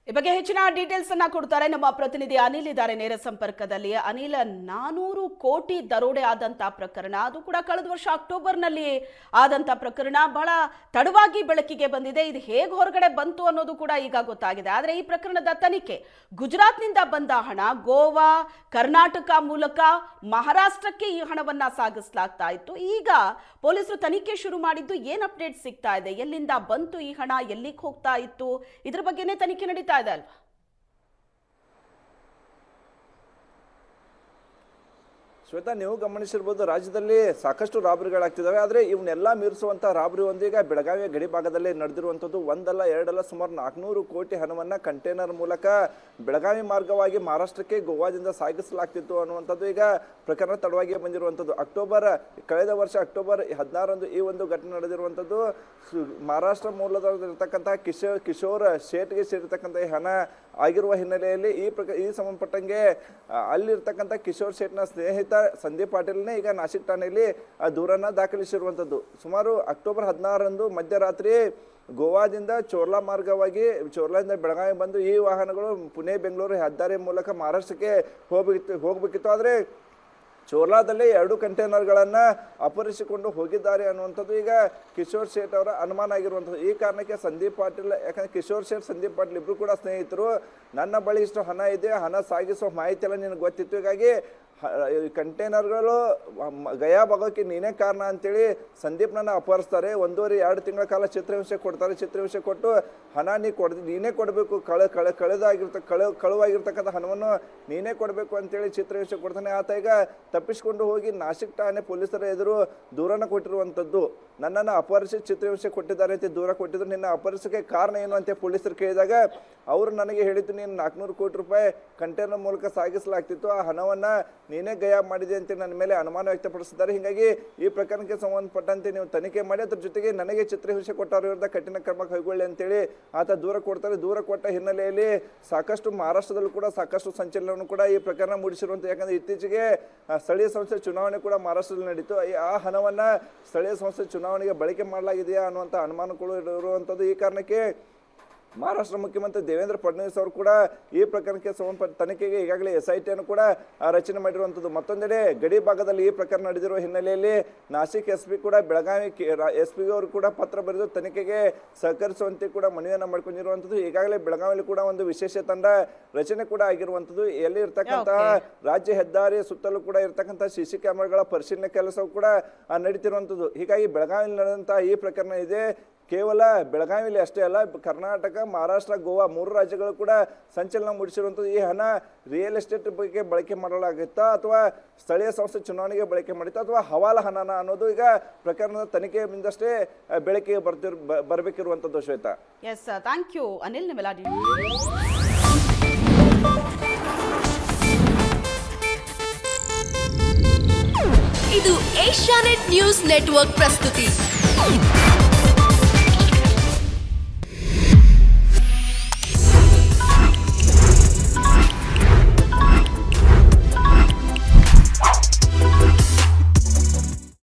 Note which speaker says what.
Speaker 1: ಈ ಬಗ್ಗೆ ಹೆಚ್ಚಿನ ಡೀಟೇಲ್ಸ್ ಅನ್ನ ಕೊಡ್ತಾರೆ ನಮ್ಮ ಪ್ರತಿನಿಧಿ ಅನಿಲ್ ಇದ್ದಾರೆ ನೇರ ಸಂಪರ್ಕದಲ್ಲಿ. ಅನಿಲ್, 400 ಕೋಟಿ ದರೋಡೆ ಆದಂತ ಪ್ರಕರಣ, ಅದು ಕೂಡ ಕಳೆದ ವರ್ಷ ಅಕ್ಟೋಬರ್ನಲ್ಲಿ ಆದಂತ ಪ್ರಕರಣ ಬಹಳ ತಡವಾಗಿ ಬೆಳಕಿಗೆ ಬಂದಿದೆ. ಇದು ಹೇಗೆ ಹೊರಗಡೆ ಬಂತು ಅನ್ನೋದು ಕೂಡ ಈಗ ಗೊತ್ತಾಗಿದೆ. ಆದರೆ ಈ ಪ್ರಕರಣದ ತನಿಖೆ ಗುಜರಾತ್ನಿಂದ ಬಂದ ಹಣ ಗೋವಾ, ಕರ್ನಾಟಕ ಮೂಲಕ ಮಹಾರಾಷ್ಟ್ರಕ್ಕೆ ಈ ಹಣವನ್ನ ಸಾಗಿಸಲಾಗ್ತಾ ಇತ್ತು. ಈಗ ಪೊಲೀಸರು ತನಿಖೆ ಶುರು ಮಾಡಿದ್ದು ಏನ್ ಅಪ್ಡೇಟ್ ಸಿಗ್ತಾ ಇದೆ? ಎಲ್ಲಿಂದ ಬಂತು ಈ ಹಣ, ಎಲ್ಲಿಗೆ ಹೋಗ್ತಾ ಇತ್ತು? ಇದ್ರ ಬಗ್ಗೆನೇ ತನಿಖೆ ನಡೀತಾ ಇದೆ ಅಲ್ವಾ?
Speaker 2: ಶ್ವೇತಾ, ನೀವು ಗಮನಿಸಿರ್ಬೋದು, ರಾಜ್ಯದಲ್ಲಿ ಸಾಕಷ್ಟು ರಾಬರಿಗಳಾಗ್ತಿದ್ದಾವೆ. ಆದರೆ ಇವನ್ನೆಲ್ಲ ಮೀರಿಸುವಂಥ ರಾಬರಿ ಒಂದೀಗ ಬೆಳಗಾವಿಯ ಗಡಿ ಭಾಗದಲ್ಲಿ ನಡೆದಿರುವಂಥದ್ದು. ಒಂದಲ್ಲ ಎರಡಲ್ಲ, ಸುಮಾರು 400 ಕೋಟಿ ಹಣವನ್ನು ಕಂಟೈನರ್ ಮೂಲಕ ಬೆಳಗಾವಿ ಮಾರ್ಗವಾಗಿ ಮಹಾರಾಷ್ಟ್ರಕ್ಕೆ ಗೋವಾದಿಂದ ಸಾಗಿಸಲಾಗ್ತಿತ್ತು ಅನ್ನುವಂಥದ್ದು ಈಗ ಪ್ರಕರಣ ತಡವಾಗಿ ಬಂದಿರುವಂಥದ್ದು. ಕಳೆದ ವರ್ಷ ಅಕ್ಟೋಬರ್ 16ರಂದು ಈ ಒಂದು ಘಟನೆ ನಡೆದಿರುವಂಥದ್ದು. ಮಹಾರಾಷ್ಟ್ರ ಮೂಲದಲ್ಲಿರ್ತಕ್ಕಂಥ ಕಿಶೋರ್ ಶೇಟ್ಗೆ ಸೇರಿರ್ತಕ್ಕಂಥ ಈ ಹಣ ಆಗಿರುವ ಹಿನ್ನೆಲೆಯಲ್ಲಿ ಈ ಸಂಬಂಧಪಟ್ಟಂಗೆ ಅಲ್ಲಿರ್ತಕ್ಕಂಥ ಕಿಶೋರ್ ಶೇಟ್ನ ಸ್ನೇಹಿತ ಸಂದೀಪ್ ಪಾಟೀಲ್ನೇ ಈಗ ನಾಸಿಕ್ ಠಾಣೆಯಲ್ಲಿ ದೂರನ್ನ ದಾಖಲಿಸಿರುವಂಥದ್ದು. ಸುಮಾರು ಅಕ್ಟೋಬರ್ 16ರಂದು ಮಧ್ಯರಾತ್ರಿ ಗೋವಾದಿಂದ ಚೋರ್ಲಾ ಮಾರ್ಗವಾಗಿ ಚೋರ್ಲಾದಿಂದ ಬೆಳಗಾವಿ ಬಂದು ಈ ವಾಹನಗಳು ಪುಣೆ ಬೆಂಗಳೂರು ಹೆದ್ದಾರಿ ಮೂಲಕ ಮಹಾರಾಷ್ಟ್ರಕ್ಕೆ ಹೋಗಬೇಕಿತ್ತು. ಆದರೆ ಚೋರ್ಲಾದಲ್ಲಿ 2 ಕಂಟೈನರ್ಗಳನ್ನು ಅಪಹರಿಸಿಕೊಂಡು ಹೋಗಿದ್ದಾರೆ ಅನ್ನುವಂಥದ್ದು ಈಗ ಕಿಶೋರ್ ಶೇಟ್ ಅವರ ಅನುಮಾನ ಆಗಿರುವಂಥದ್ದು. ಈ ಕಾರಣಕ್ಕೆ ಸಂದೀಪ್ ಪಾಟೀಲ್, ಯಾಕಂದರೆ ಕಿಶೋರ್ ಶೇಟ್ ಸಂದೀಪ್ ಪಾಟೀಲ್ ಇಬ್ಬರು ಕೂಡ ಸ್ನೇಹಿತರು, ನನ್ನ ಬಳಿ ಇಷ್ಟು ಹಣ ಇದೆ, ಹಣ ಸಾಗಿಸೋ ಮಾಹಿತಿ ಎಲ್ಲ ನಿನಗೆ ಗೊತ್ತಿತ್ತು, ಹೀಗಾಗಿ ಕಂಟೈನರ್ಗಳು ಗಯಾಬಾಗೋಕ್ಕೆ ನೀನೇ ಕಾರಣ ಅಂತೇಳಿ ಸಂದೀಪ್ನನ್ನು ಅಪಹರಿಸ್ತಾರೆ. 1.5-2 ತಿಂಗಳ ಕಾಲ ಚಿತ್ರಹಿಂಸೆ ಕೊಡ್ತಾರೆ. ಚಿತ್ರಹಿಂಸೆ ಕೊಟ್ಟು ಹಣ ನೀನೇ ಕೊಡಬೇಕು, ಕಳುವಾಗಿರ್ತಕ್ಕಂಥ ಹಣವನ್ನು ನೀನೇ ಕೊಡಬೇಕು ಅಂತೇಳಿ ಚಿತ್ರಹಿಂಸೆ ಕೊಡ್ತಾನೆ. ಆತ ಈಗ ತಪ್ಪಿಸಿಕೊಂಡು ಹೋಗಿ ನಾಸಿಕ್ ಠಾಣೆ ಪೊಲೀಸರ ಎದುರು ದೂರನ್ನು ಕೊಟ್ಟಿರುವಂಥದ್ದು. ನನ್ನನ್ನು ಅಪಹರಿಸಿ ಚಿತ್ರಹಿಂಸೆ ಕೊಟ್ಟಿದ್ದಾರೆ ಅಂತ ದೂರ ಕೊಟ್ಟಿದ್ರು. ನಿನ್ನ ಅಪಹರಿಸಕ್ಕೆ ಕಾರಣ ಏನು ಅಂತ ಪೊಲೀಸರು ಕೇಳಿದಾಗ ಅವರು ನನಗೆ ಹೇಳಿದ್ದು, ನೀನು 400 ಕೋಟಿ ರೂಪಾಯಿ ಕಂಟೈನರ್ ಮೂಲಕ ಸಾಗಿಸಲಾಗ್ತಿತ್ತು, ಆ ಹಣವನ್ನು ನೀನೇ ಗಯಾಬ್ ಮಾಡಿದೆ ಅಂತ ನನ್ನ ಮೇಲೆ ಅನುಮಾನ ವ್ಯಕ್ತಪಡಿಸಿದ್ದಾರೆ. ಹೀಗಾಗಿ ಈ ಪ್ರಕರಣಕ್ಕೆ ಸಂಬಂಧಪಟ್ಟಂತೆ ನೀವು ತನಿಖೆ ಮಾಡಿ ಅದ್ರ ಜೊತೆಗೆ ನನಗೆ ಚಿತ್ರಹಿಂಸೆ ಕೊಟ್ಟವ್ರ ವಿರುದ್ಧ ಕಠಿಣ ಕ್ರಮ ಕೈಗೊಳ್ಳಿ ಅಂತೇಳಿ ಆತ ದೂರ ಕೊಡ್ತಾರೆ. ದೂರ ಕೊಟ್ಟ ಹಿನ್ನೆಲೆಯಲ್ಲಿ ಸಾಕಷ್ಟು ಮಹಾರಾಷ್ಟ್ರದಲ್ಲೂ ಕೂಡ ಸಾಕಷ್ಟು ಸಂಚಲನವನ್ನು ಕೂಡ ಈ ಪ್ರಕರಣ ಮೂಡಿಸಿರುವಂಥ, ಯಾಕಂದರೆ ಇತ್ತೀಚೆಗೆ ಸ್ಥಳೀಯ ಸಂಸ್ಥೆ ಚುನಾವಣೆ ಕೂಡ ಮಹಾರಾಷ್ಟ್ರದಲ್ಲಿ ನಡೀತು. ಆ ಹಣವನ್ನು ಸ್ಥಳೀಯ ಸಂಸ್ಥೆ ಚುನಾವಣೆಗೆ ಬಳಕೆ ಮಾಡಲಾಗಿದೆಯಾ ಅನ್ನುವಂಥ ಅನುಮಾನಗಳು ಇರುವಂಥದ್ದು. ಈ ಕಾರಣಕ್ಕೆ ಮಹಾರಾಷ್ಟ್ರ ಮುಖ್ಯಮಂತ್ರಿ ದೇವೇಂದ್ರ ಫಡ್ನವೀಸ್ ಅವರು ಕೂಡ ಈ ಪ್ರಕರಣಕ್ಕೆ ಸಂಬಂಧಪಟ್ಟ ತನಿಖೆಗೆ ಈಗಾಗಲೇ SIT ಅನ್ನು ಕೂಡ ರಚನೆ ಮಾಡಿರುವಂಥದ್ದು. ಮತ್ತೊಂದೆಡೆ ಗಡಿ ಭಾಗದಲ್ಲಿ ಈ ಪ್ರಕರಣ ನಡೆದಿರುವ ಹಿನ್ನೆಲೆಯಲ್ಲಿ ನಾಸಿಕ್ SP ಕೂಡ ಬೆಳಗಾವಿ SP ಅವರು ಕೂಡ ಪತ್ರ ಬರೆದು ತನಿಖೆಗೆ ಸಹಕರಿಸುವಂತೆ ಕೂಡ ಮನವಿಯನ್ನು ಮಾಡ್ಕೊಂಡಿರುವಂಥದ್ದು. ಈಗಾಗಲೇ ಬೆಳಗಾವಿಯಲ್ಲಿ ಕೂಡ ಒಂದು ವಿಶೇಷ ತಂಡ ರಚನೆ ಕೂಡ ಆಗಿರುವಂಥದ್ದು. ಎಲ್ಲಿ ಇರ್ತಕ್ಕಂತಹ ರಾಜ್ಯ ಹೆದ್ದಾರಿ ಸುತ್ತಲೂ ಕೂಡ ಇರ್ತಕ್ಕಂಥ CC ಕ್ಯಾಮೆರಾಗಳ ಪರಿಶೀಲನೆ ಕೆಲಸವು ಕೂಡ ನಡೀತಿರುವಂಥದ್ದು. ಹೀಗಾಗಿ ಬೆಳಗಾವಿಯಲ್ಲಿ ನಡೆದಂತಹ ಈ ಪ್ರಕರಣ ಇದೆ. ಕೇವಲ ಬೆಳಗಾವಿಯಲ್ಲಿ ಅಷ್ಟೇ ಅಲ್ಲ, ಕರ್ನಾಟಕ, ಮಹಾರಾಷ್ಟ್ರ, ಗೋವಾ 3 ರಾಜ್ಯಗಳು ಕೂಡ ಸಂಚಲನ ಮೂಡಿಸಿರುವಂಥದ್ದು. ಈ ಹಣ ರಿಯಲ್ ಎಸ್ಟೇಟ್ ಬಗ್ಗೆ ಬಳಕೆ ಮಾಡಲಾಗುತ್ತಾ ಅಥವಾ ಸ್ಥಳೀಯ ಸಂಸ್ಥೆ ಚುನಾವಣೆಗೆ ಬಳಕೆ ಮಾಡಿತ್ತಾ ಅಥವಾ ಹವಾಲ ಹಣನ ಅನ್ನೋದು ಈಗ ಪ್ರಕರಣದ ತನಿಖೆಯಿಂದಷ್ಟೇ ಬೆಳಕಿಗೆ ಬರಬೇಕಿರುವಂಥದ್ದು. Shweta,
Speaker 1: yes, thank you Anil.
Speaker 3: ಇದು ಏಷ್ಯಾನೆಟ್ ನ್ಯೂಸ್ ನೆಟ್ವರ್ಕ್ ಪ್ರಸ್ತುತಿ.